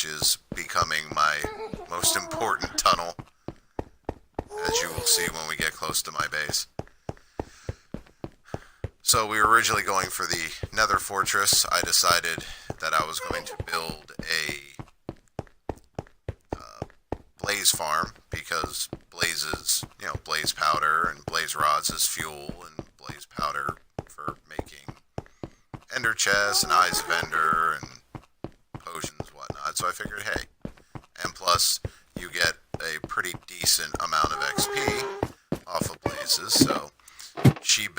which is becoming my most important tunnel, as you will see when we get close to my base. So we were originally going for the Nether Fortress. I decided that I was going to build a blaze farm, because blazes, blaze powder and blaze rods as fuel, and blaze powder for making ender chests and eyes of ender and potions, whatnot. So I figured, hey, and plus you get a pretty decent amount of XP off of blazes. So she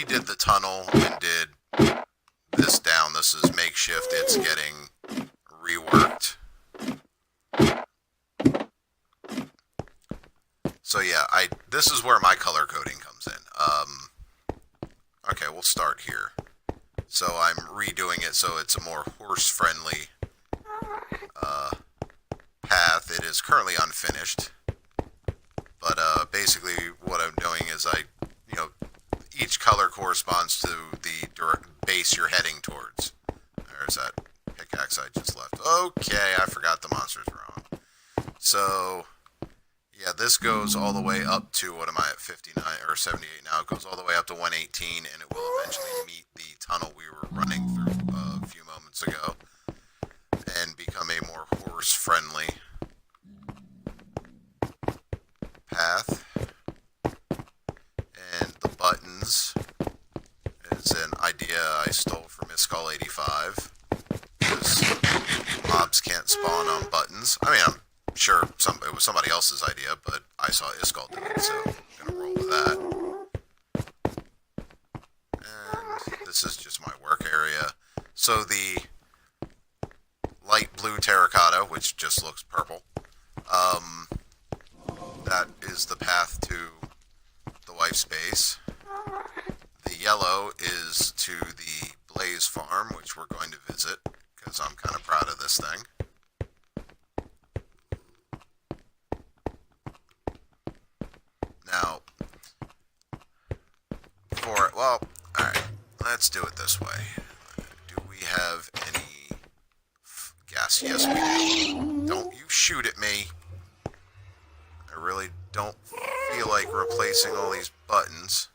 did the tunnel and did this down. This is makeshift. It's getting reworked. So yeah, this is where my color coding comes in. Okay, we'll start here. So I'm redoing it so it's a more horse-friendly path. It is currently unfinished, but basically what I'm doing is each color corresponds to the base you're heading towards. There's that pickaxe I just left. Okay, I forgot the monsters were on. So yeah, this goes all the way up to, what am I at, 59 or 78 now? It goes all the way up to 118, and it will eventually meet the tunnel we were running through a few moments ago, and become a more horse-friendly path. And the buttons is an idea I stole from Iskull85, because mobs can't spawn on buttons. I mean, I'm sure it was somebody else's idea, but I saw Iskull do it, so I'm gonna roll with that. And this is just my work area. So the light blue terracotta, which just looks purple, that is the path to the wife's base. The yellow is to the blaze farm, which we're going to visit, because I'm kind of proud of this thing. Now, alright, let's do it this way. Do we have any gas? Yes, we do. Don't you shoot at me. I really don't feel like replacing all these buttons.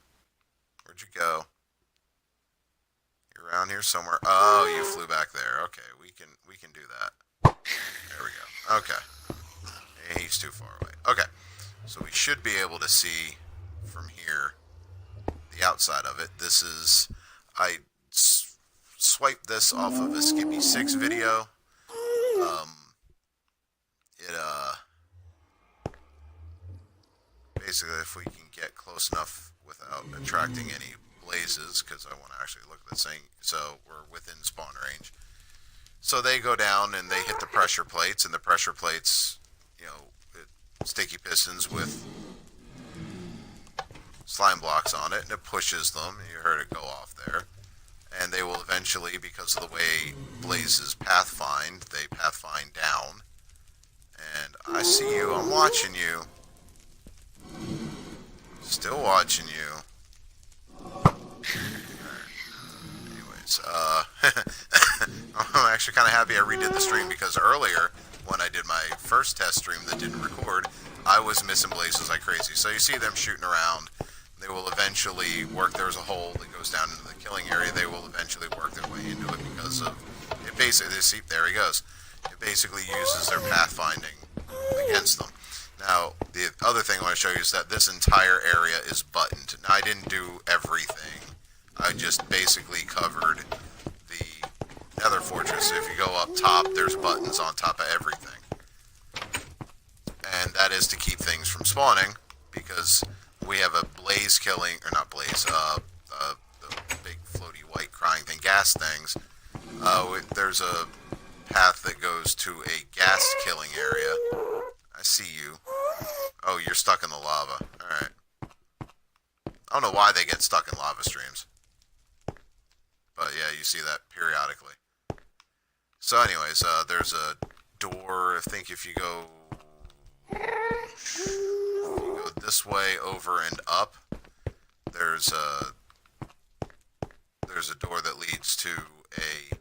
Where'd you go? You're around here somewhere. Oh, you flew back there. Okay, we can do that. There we go. Okay. He's too far away. Okay. So we should be able to see from here the outside of it. This is, I swiped this off of a Skippy 6 video. Basically, if we can get close enough without attracting any blazes, because I want to actually look at this thing, so we're within spawn range. So they go down and they hit the pressure plates, and the pressure plates, sticky pistons with slime blocks on it, and it pushes them. You heard it go off there. And they will eventually, because of the way blazes pathfind, they pathfind down. And I see you. I'm watching you. Still watching you. Anyways, I'm actually kind of happy I redid the stream, because earlier, when I did my first test stream that didn't record, I was missing blazes like crazy. So you see them shooting around. They will eventually work. There's a hole that goes down into the killing area. They will eventually work their way into it, because of it. Basically, see, there he goes. It basically uses their pathfinding against them. Now, the other thing I want to show you is that this entire area is buttoned. Now, I didn't do everything. I just basically covered the Nether Fortress. If you go up top, there's buttons on top of everything. And that is to keep things from spawning, because we have a blaze killing, or not blaze, the big floaty white crying thing, gas things. There's a path that goes to a gas killing area. I see you. Oh, you're stuck in the lava. Alright. I don't know why they get stuck in lava streams. But yeah, you see that periodically. So anyways, there's a door. I think if you go this way, over and up, there's a door that leads to a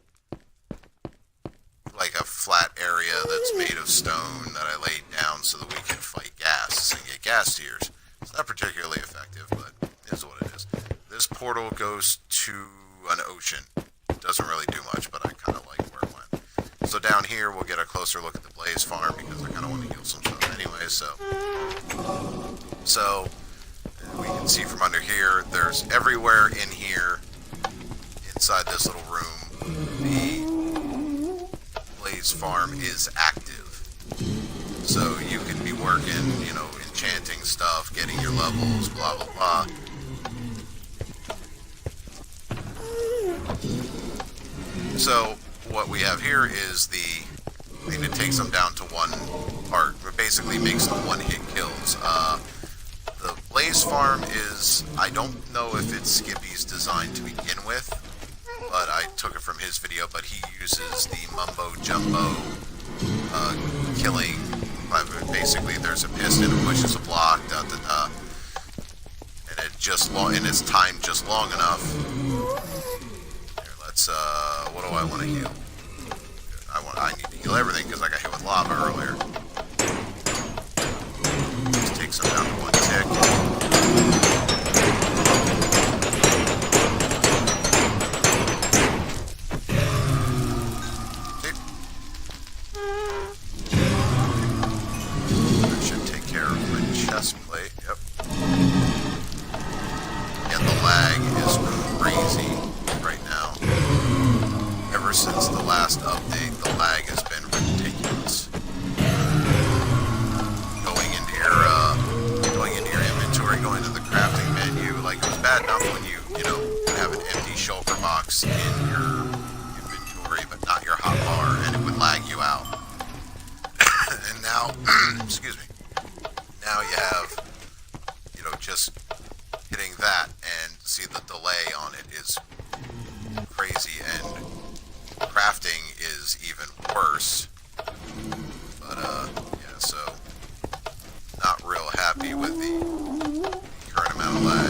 a flat area that's made of stone that I laid down so that we can fight gas and get gas tiers. It's not particularly effective, but it is what it is. This portal goes to an ocean. It doesn't really do much, but I kind of like where it went. So down here, we'll get a closer look at the Blaze Farm because I kind of want to heal some stuff anyway. So we can see from under here, there's everywhere in here, inside this little room, the Blaze Farm is active. So you can be working, you know, enchanting stuff, getting your levels, blah, blah, blah. So what we have here is the thing that takes them down to one part. It basically makes them one-hit kills. The Blaze Farm is, I don't know if it's Skippy's design to begin with, but I took it from his video, but he uses the Mumbo Jumbo killing. Basically, there's a piston, it pushes a block, and it's timed just long enough. Here, let's, what do I want to heal? I need to heal everything because I got hit with lava earlier. Just take some down to one tick. That should take care of my chest plate. Yep. And the lag is crazy right now. Ever since the last update, the lag has been ridiculous. Going into your inventory, going to the crafting menu, like it was bad enough when you have an empty shulker box in your inventory, but not your hotbar, and it would lag you out. And now, excuse me, now you have, just hitting that, and see the delay on it is crazy, and crafting is even worse. But yeah, so not real happy with the current amount of lag. I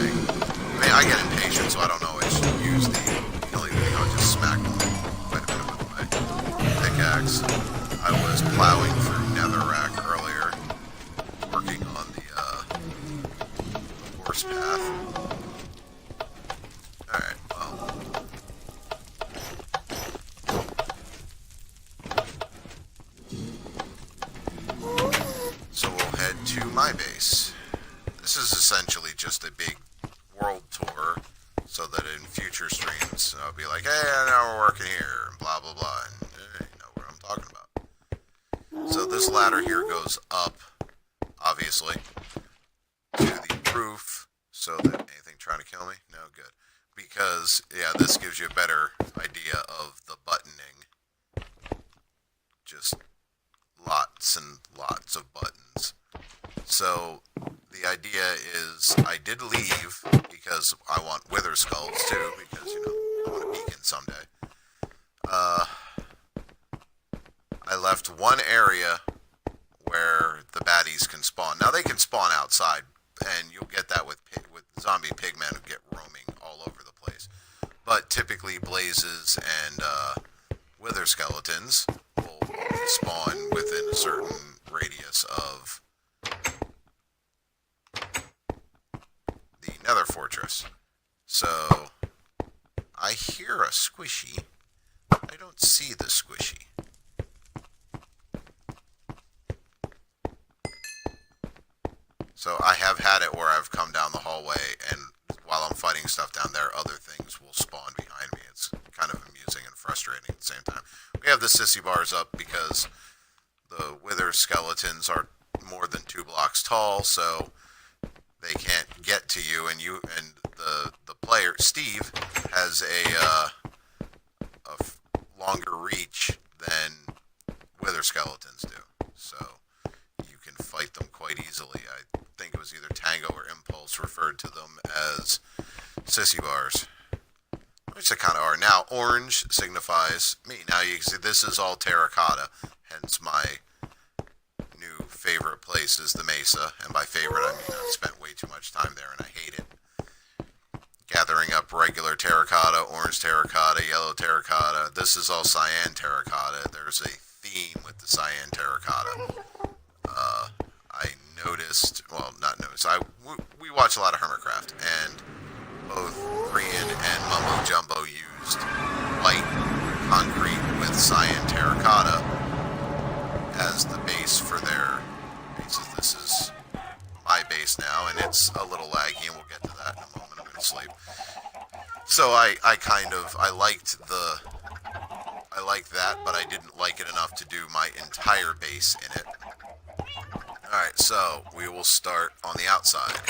mean, I get impatient, so I don't always use the killing thing. I'll just smack them quite a bit with my pickaxe. I was plowing through Netherrack earlier, working on the horse path. Alright, well. So we'll head to my base. This is essentially just a big world tour so that in future streams I'll be like, hey, now we're working here, and blah, blah, blah, and you know what I'm talking about. So this ladder here goes up, obviously, to the roof so that anything trying to kill me? No, good. Because, yeah, this gives you a better idea of the buttoning. Just lots and lots of buttons. So the idea is I did leave because I want wither skulls too, because I want a beacon someday. I left one area where the baddies can spawn. Now they can spawn outside, and you'll get that with zombie pigmen who get roaming all over the place. But typically blazes and wither skeletons will spawn within a certain radius of the Nether Fortress. So I hear a squishy. I don't see the squishy. So I have had it where I've come down the hallway, and while I'm fighting stuff down there, other things will spawn behind me. It's kind of amusing and frustrating at the same time. We have the sissy bars up because the wither skeletons are more than 2 blocks tall, so they can't get to you, and the player Steve has a longer reach than wither skeletons do, so you can fight them quite easily. I think it was either Tango or Impulse referred to them as sissy bars, which they kind of are. Now orange signifies me. Now you can see this is all terracotta, hence my new favorite place is the Mesa, and by favorite I mean I've spent way too much time there and I hate it. Gathering up regular terracotta, orange terracotta, yellow terracotta. This is all cyan terracotta. There's a noticed, well, not noticed, we watch a lot of Hermitcraft, and both Brian and Mumbo Jumbo used white concrete with cyan terracotta as the base for their bases. This is my base now, and it's a little laggy, and we'll get to that in a moment. I'm going to sleep. So I liked that, but I didn't like it enough to do my entire base in it. Alright, so we will start on the outside.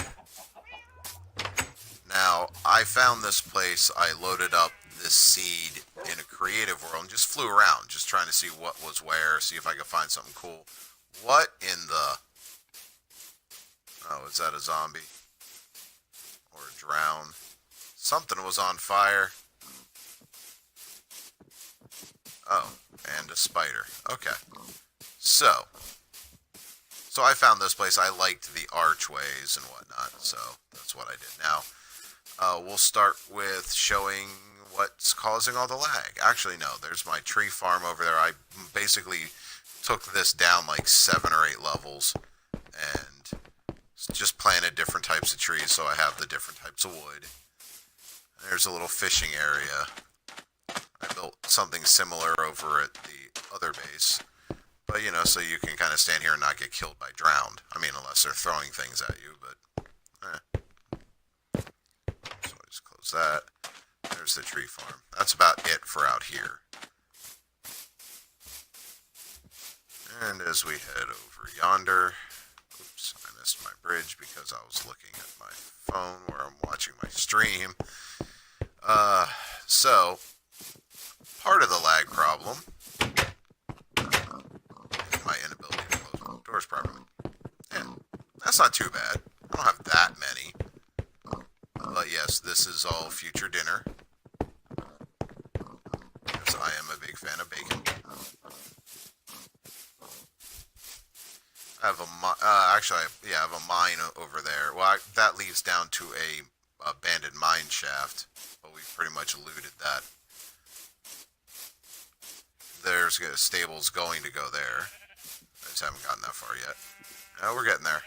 Now, I found this place, I loaded up this seed in a creative world and just flew around, just trying to see what was where, see if I could find something cool. What in the... Oh, is that a zombie? Or a drown? Something was on fire. Oh, and a spider. Okay. So I found this place. I liked the archways and whatnot, so that's what I did. Now, we'll start with showing what's causing all the lag. Actually, no, there's my tree farm over there. I basically took this down like 7 or 8 levels and just planted different types of trees, so I have the different types of wood. There's a little fishing area. I built something similar over at the other base. But, you know, so you can kind of stand here and not get killed by drowned. I mean, unless they're throwing things at you, but... So I just close that. There's the tree farm. That's about it for out here. And as we head over yonder... Oops, I missed my bridge because I was looking at my phone where I'm watching my stream. So... Part of the lag problem is my inability to close my doors properly. And that's not too bad. I don't have that many. But yes, this is all future dinner. Because I am a big fan of bacon. I have I have a mine over there. Well, that leads down to a abandoned mine shaft. But we've pretty much looted that. There's a stable's going to go there. I just haven't gotten that far yet. No, we're getting there.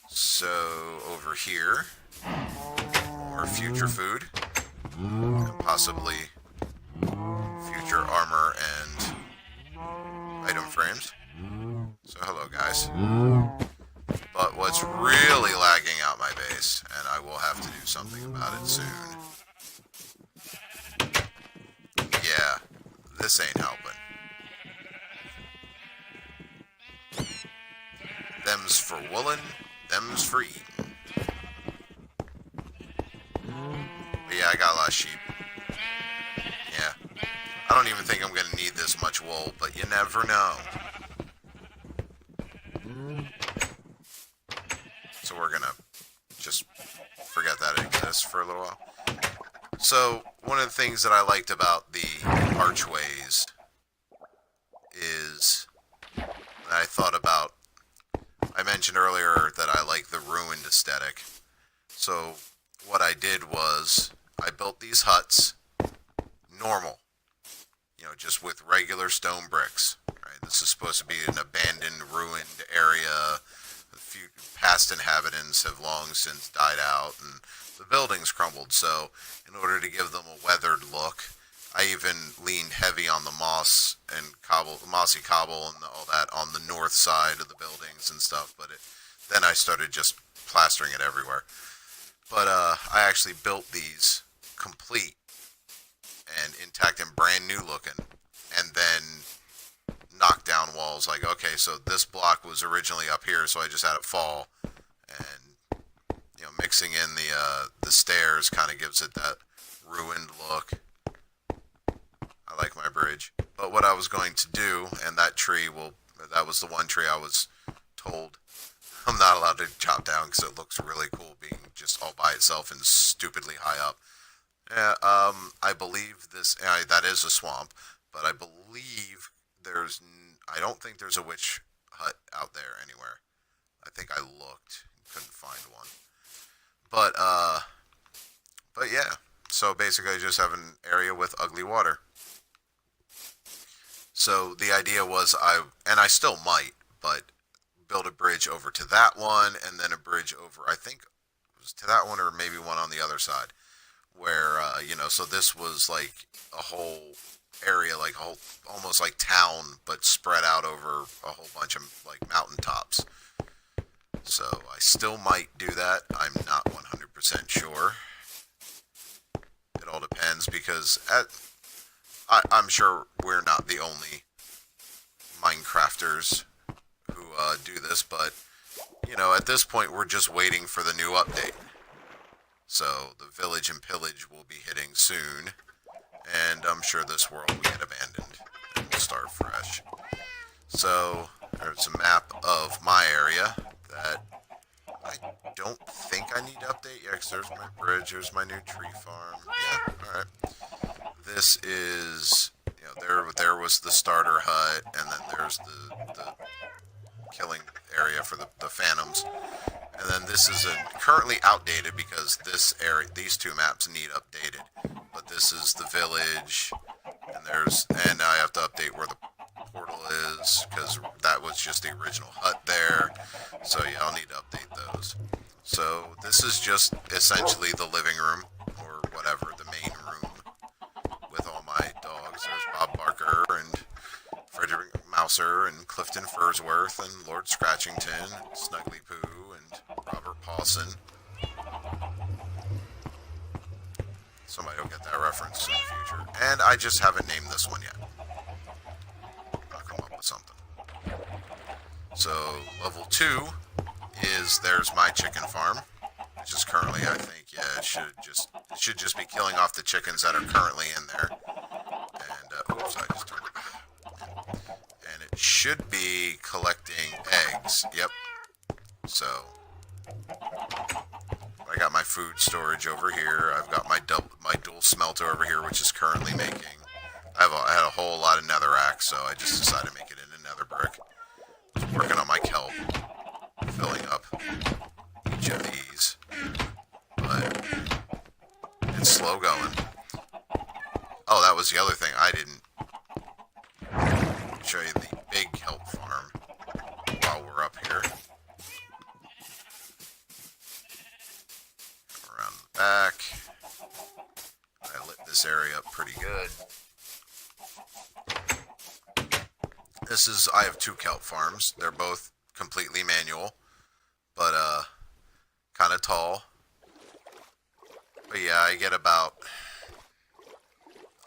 So, over here, more future food, and possibly future armor and item frames. So, hello guys. But what's really lagging out my base, and I will have to do something about it soon. Yeah. This ain't helping. Them's for woolen, them's for eating. But yeah, I got a lot of sheep. Yeah. I don't even think I'm gonna need this much wool, but you never know. So we're gonna just forget that it exists for a little while. So, one of the things that I liked about the archways is that I thought about, I mentioned earlier that I like the ruined aesthetic. So, what I did was, I built these huts, normal, you know, just with regular stone bricks. Right? This is supposed to be an abandoned, ruined area. The few past inhabitants have long since died out, and the buildings crumbled, so in order to give them a weathered look, I even leaned heavy on the moss and mossy cobble and all that on the north side of the buildings and stuff, but then I started just plastering it everywhere. But I actually built these complete and intact and brand new looking, and then knocked down walls like, okay, so this block was originally up here, so I just had it fall, and you know, mixing in the stairs kind of gives it that ruined look. I like my bridge. But what I was going to do, and that was the one tree I was told I'm not allowed to chop down because it looks really cool being just all by itself and stupidly high up. Yeah, I believe that is a swamp, but I believe I don't think there's a witch hut out there anywhere. I think I looked, couldn't find one. But yeah, so basically I just have an area with ugly water. So the idea was I still might, but build a bridge over to that one, and then a bridge over, I think it was to that one, or maybe one on the other side, where, so this was like a whole area, like a whole, almost like town, but spread out over a whole bunch of like mountaintops. So I still might do that. I'm not 100% sure. It all depends, because I'm sure we're not the only Minecrafters who do this, but at this point we're just waiting for the new update. So the village and pillage will be hitting soon, and I'm sure this world will get abandoned and we'll start fresh. So there's a map of my area that I don't think I need to update yet, because there's my bridge, there's my new tree farm. Yeah, alright. This is, there was the starter hut, and then there's the killing area for the phantoms. And then this is currently outdated, because these two maps need updated. But this is the village, and I have to update where the portal is, because that was just the original hut there. So yeah, I'll need to update those. So this is just essentially the living room, or whatever, the main room, with all my dogs. There's Bob Barker, and Frederick Mouser, and Clifton Fursworth, and Lord Scratchington, and Snuggly Poo, and Robert Pawson. Somebody will get that reference in the future. And I just haven't named this one yet. I'll come up with something. So, level 2 is, there's my chicken farm, which is currently, I think, yeah, it should just be killing off the chickens that are currently in there. And, oops, I just turned it. And it should be collecting eggs. Yep. So, I got my food storage over here. I've got my dual smelter over here, which is currently making. I had a whole lot of netherrack, so I just decided to make it into nether brick. I was working on my kelp, filling up each of these, but it's slow going. Oh, that was the other thing. I didn't show you the big kelp farm while we're up here. Around the back. I lit this area up pretty good. I have 2 kelp farms. They're both completely manual, but kind of tall. But yeah, I get about,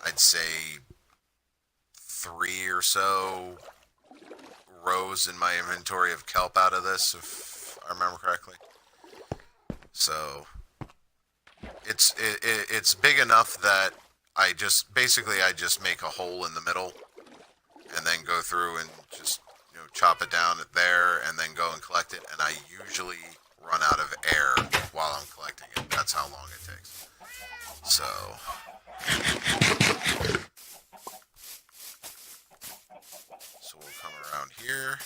I'd say, 3 or so rows in my inventory of kelp out of this, if I remember correctly. So it's big enough that I just make a hole in the middle, and then go through and just chop it down there, and then go and collect it. And I usually run out of air while I'm collecting it. That's how long it takes. So we'll come around here.